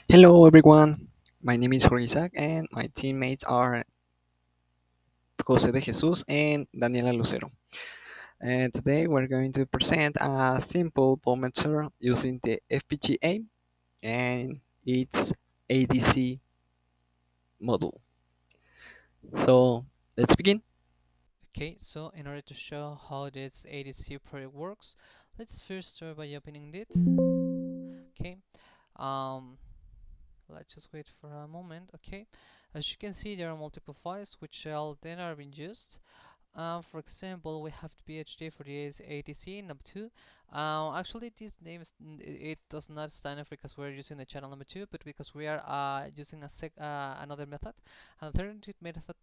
Hello everyone, my name is Jorge Isaac and my teammates are Jose de Jesus and Daniela Lucero. And today we're going to present a simple voltmeter using the FPGA and its ADC module. So let's begin. Okay, so in order to show how this ADC project works, let's first start by opening it. Okay, um, let's just wait for a moment. Okay, as you can see, there are multiple files which all then are being used. For example, we have the PhD for the ADC number two. Actually, this name it does not stand for because we're using the channel number two, but because we are using another method, an alternative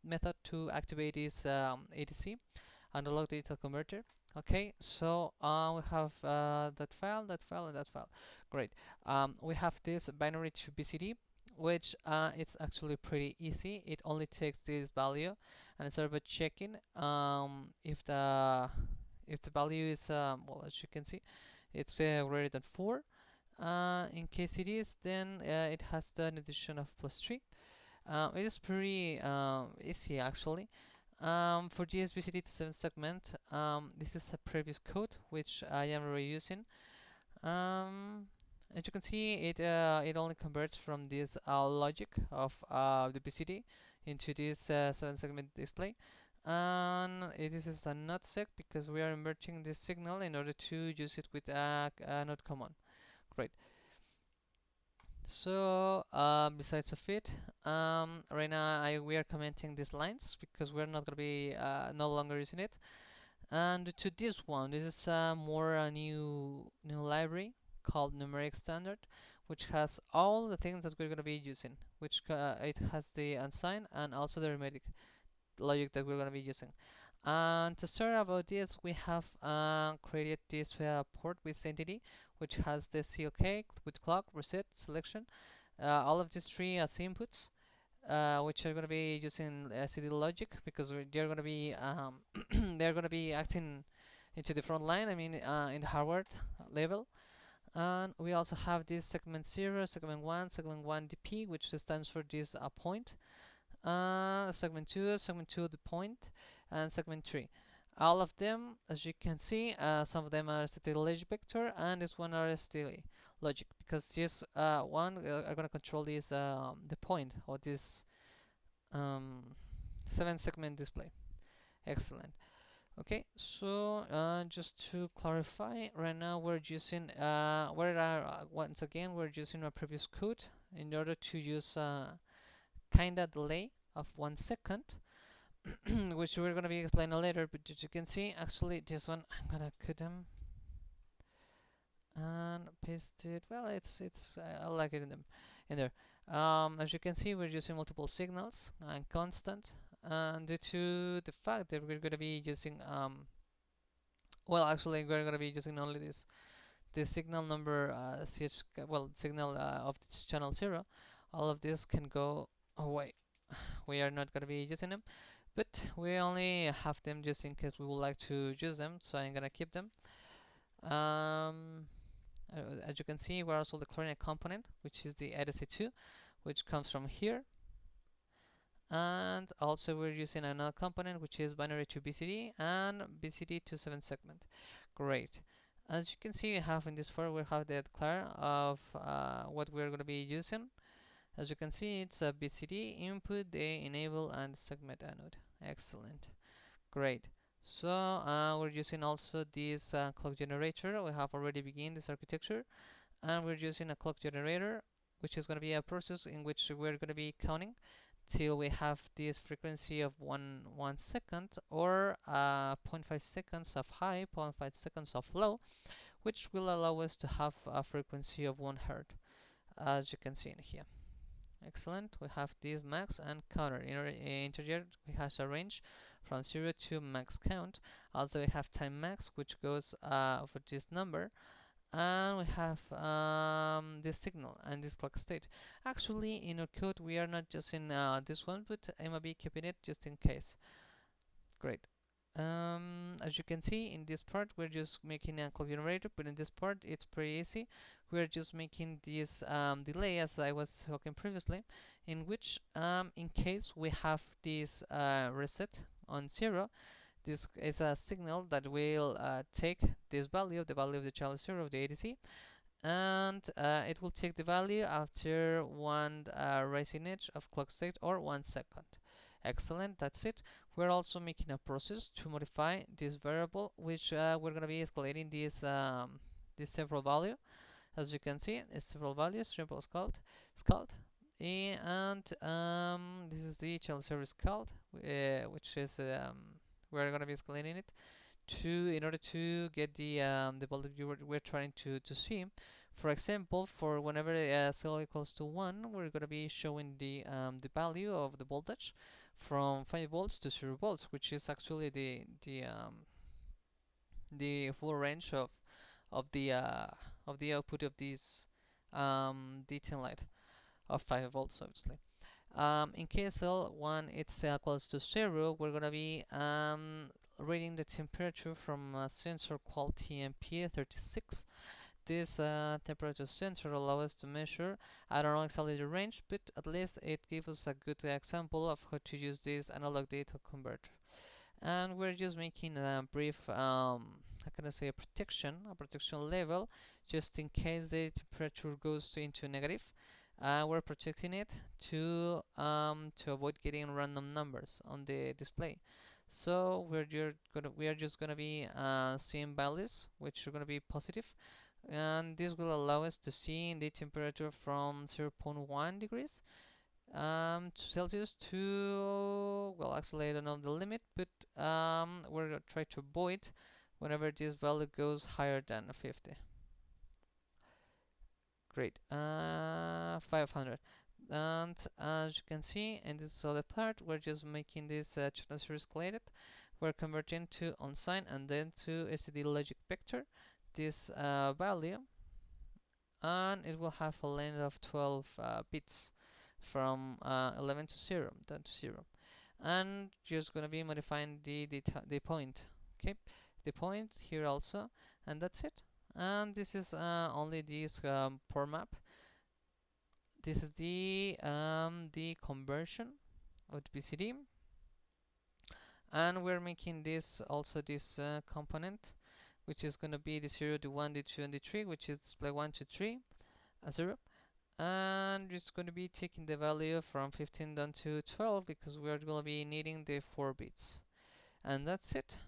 method to activate this ADC, analog digital converter. Okay, so we have that file, and that file. Great. We have this binary to BCD, which it's actually pretty easy. It only takes this value and instead of checking if the value is well, as you can see, it's greater than 4. In case it is, then it has the addition of +3. It is pretty easy actually. For GSBCD to 7 segment, this is a previous code which I am reusing. As you can see, it only converts from this logic of the BCD into this 7 segment display. And this is a not seg because we are inverting this signal in order to use it with a not common. Great. So besides of it, right now we are commenting these lines because we're not gonna be no longer using it. And to this one, this is a more new library called numeric standard, which has all the things that we're gonna be using. Which it has the unsigned and also the arithmetic logic that we're gonna be using. And to start about this, we have created this port with entity, which has the CLK with clock, reset, selection, all of these three as inputs, which are going to be using CD logic because they're going to be they're going to be acting into the front line. I mean, in the hardware level. And we also have this segment 0, segment 1 DP, which stands for this point. Segment 2 the point, and segment 3. All of them, as you can see, some of them are STL logic vector, and this one are STL logic because this one are going to control this the point of this um, 7 segment display. Excellent. Okay, so just to clarify, right now we're using once again we're using our previous code in order to use kinda delay of 1 second, which we're gonna be explaining later. But as you can see, actually this one I'm gonna cut them and paste it. Well, it's I like it in there. As you can see, we're using multiple signals and constant, and due to the fact that we're gonna be using well, actually we're gonna be using only this signal number signal of this channel 0. All of this can go away. We are not gonna be using them, but we only have them just in case we would like to use them, so I'm gonna keep them. um, as you can see, we're also declaring a component which is the ADC2, which comes from here, and also we're using another component which is binary to BCD and BCD to 7 segment. Great. As you can see, we have in this part we have the declare of what we're going to be using. As you can see, it's a BCD input, the enable, and segment anode. Excellent. Great. So we're using also this clock generator. We have already begun this architecture, and we're using a clock generator, which is going to be a process in which we're going to be counting till we have this frequency of 1 second, or 0.5 seconds of high, 0.5 seconds of low, which will allow us to have a frequency of 1 hertz, as you can see in here. Excellent. We have this max and counter. In our integer, we have a range from 0 to max count. Also, we have time max, which goes for this number. And we have this signal and this clock state. Actually, in our code, we are not using this one, but I might be keeping it just in case. Great. As you can see, in this part, we're just making a clock generator, but in this part, it's pretty easy we're just making this delay, as I was talking previously, in which in case we have this reset on 0, this is a signal that will take this value, the value of the child 0 of the ADC, and it will take the value after one rising edge of clock state or 1 second. Excellent, that's it. We're also making a process to modify this variable, which we're going to be escalating this several value. As you can see, it's several values, triple scaled, and this is the child service scaled, which is we're going to be escalating it in order to get the value we're trying to see. For example, for whenever cell equals to 1, we're going to be showing the value of the voltage from 5 volts to 0 volts, which is actually the full range of the output of this D10 light of 5 volts, obviously. In KSL, when it's equals to 0, we're going to be reading the temperature from sensor quality MP36. This temperature sensor allows us to measure, I don't know exactly the range, but at least it gives us a good example of how to use this analog data converter. And we're just making a brief, how can I say, a protection level, just in case the temperature goes into negative. We're protecting it to avoid getting random numbers on the display. So we are just gonna be seeing values which are gonna be positive, and this will allow us to see the temperature from 0.1 degrees Celsius to, well, actually I don't know the limit, but we're gonna try to avoid whenever this value goes higher than 50. Great. 500. And as you can see in this other part, we're just making this transfer escalated. We're converting to unsigned and then to STD logic vector this value, and it will have a length of 12 bits from 11 to 0, that's 0. And just gonna be modifying the point, okay, the point here also, and that's it. And this is only this port map. This is the conversion of the BCD, and we're making this also this component, which is going to be the 0, the 1, the 2, and the 3, which is display 1 to 3 and 0. And it's going to be taking the value from 15 down to 12 because we're going to be needing the 4 bits. And that's it.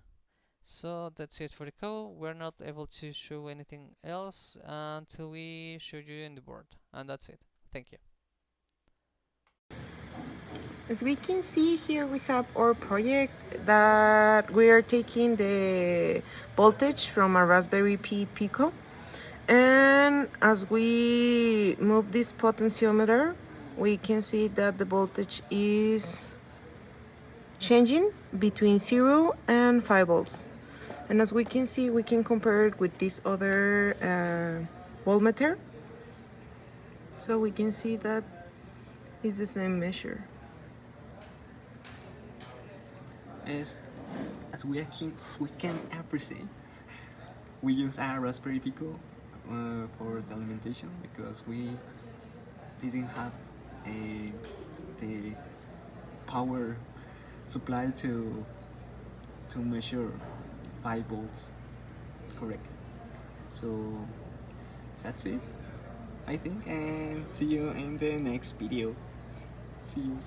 So that's it for the code. We're not able to show anything else until we show you in the board. And that's it. Thank you. As we can see here, we have our project that we are taking the voltage from a Raspberry Pi Pico. And as we move this potentiometer, we can see that the voltage is changing between 0 and 5 volts. And as we can see, we can compare it with this other voltmeter. So we can see that it's the same measure. As we can appreciate, we use a Raspberry Pico for the alimentation because we didn't have the power supply to measure 5 volts correct. So that's it, I think, and see you in the next video. See you.